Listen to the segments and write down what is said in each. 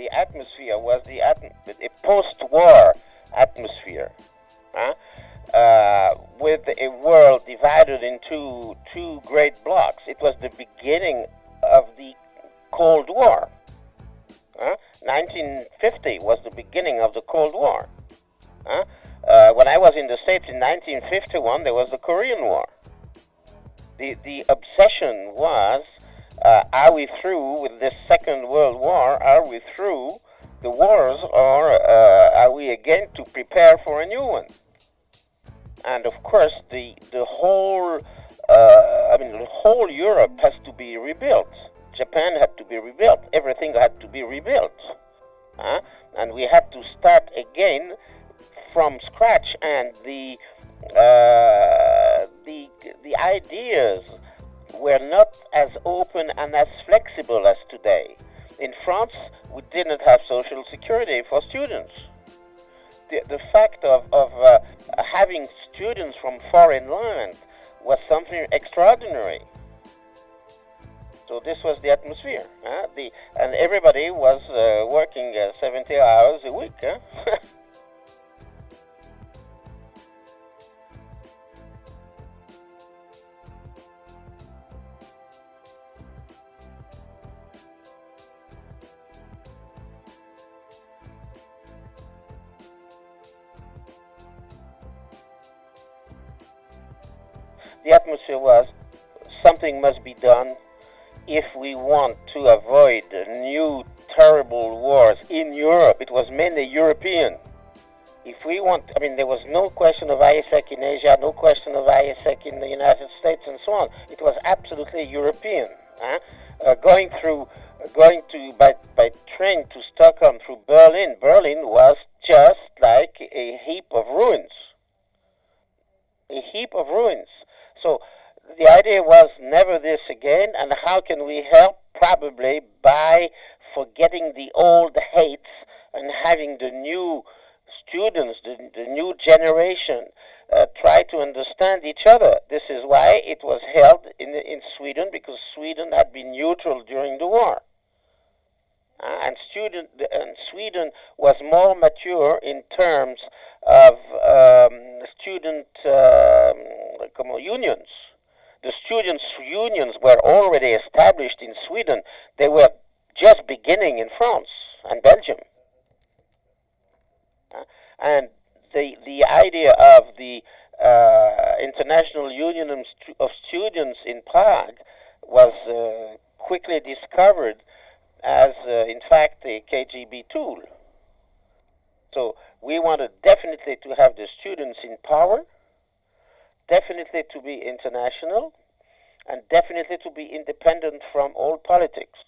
the atmosphere was a post-war atmosphere, huh? With a world divided into two great blocks. It was the beginning of the Cold War. 1950 was the beginning of the Cold War. When I was in the States in 1951, there was the Korean War. The obsession was, are we through with this Second World War? Are we through the wars, or are we again to prepare for a new one? And of course, the whole Europe has to be rebuilt. Japan had to be rebuilt. Everything had to be rebuilt, and we had to start again from scratch. And the ideas were not as open and as flexible as today. In France, we didn't have social security for students. The fact of having students from foreign lands was something extraordinary. So this was the atmosphere, and everybody was working 70 hours a week. The atmosphere was something must be done if we want to avoid new terrible wars in Europe. It was mainly European. If we want, there was no question of Aiesec in Asia, no question of Aiesec in the United States, and so on. It was absolutely European. Going by train to Stockholm through Berlin. Berlin was just like a heap of ruins. A heap of ruins. So the idea was never this again, and how can we help? Probably by forgetting the old hates and having the new students, the new generation, try to understand each other. This is why it was held in Sweden, because Sweden had been neutral during the war. And Sweden was more mature in terms of student unions. The students' unions were already established in Sweden. They were just beginning in France and Belgium. And the idea of the International Union of Students in Prague was quickly discovered as, in fact, a KGB tool. So we wanted definitely to have the students in power, definitely to be international, and definitely to be independent from all politics.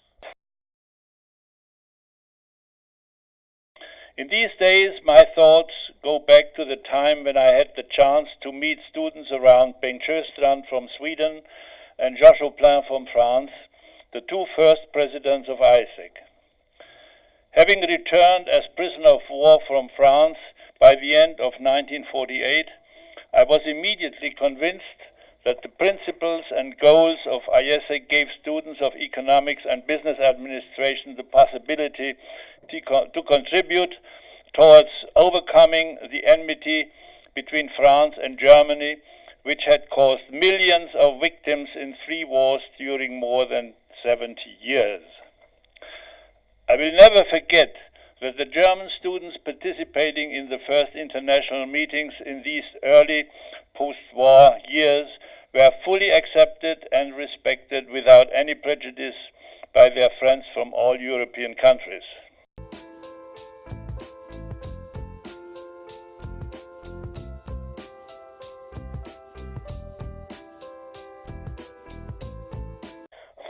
In these days, my thoughts go back to the time when I had the chance to meet students around Bengt Sjöstrand from Sweden and Georges Oplin from France, the two first presidents of Aiesec. Having returned as prisoner of war from France by the end of 1948, I was immediately convinced that the principles and goals of Aiesec gave students of economics and business administration the possibility to contribute towards overcoming the enmity between France and Germany, which had caused millions of victims in 3 wars during more than 70 years. I will never forget that the German students participating in the first international meetings in these early post-war years were fully accepted and respected without any prejudice by their friends from all European countries.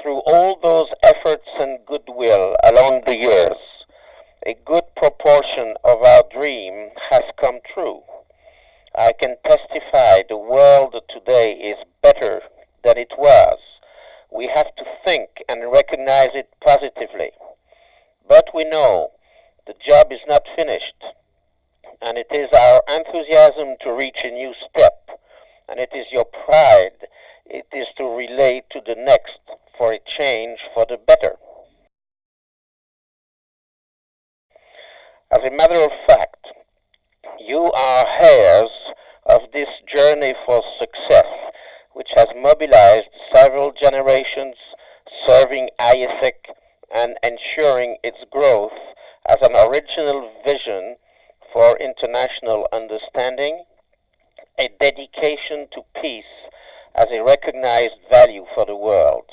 Through all those efforts and goodwill along the years, a good proportion of our dream has come true. I can testify the world today is better than it was. We have to think and recognize it positively. But we know the job is not finished, and it is our enthusiasm to reach a new step, and it is your pride, it is to relate to the next for a change for the better. As a matter of fact, you are heirs of this journey for success, which has mobilized several generations, serving Aiesec and ensuring its growth as an original vision for international understanding, a dedication to peace as a recognized value for the world.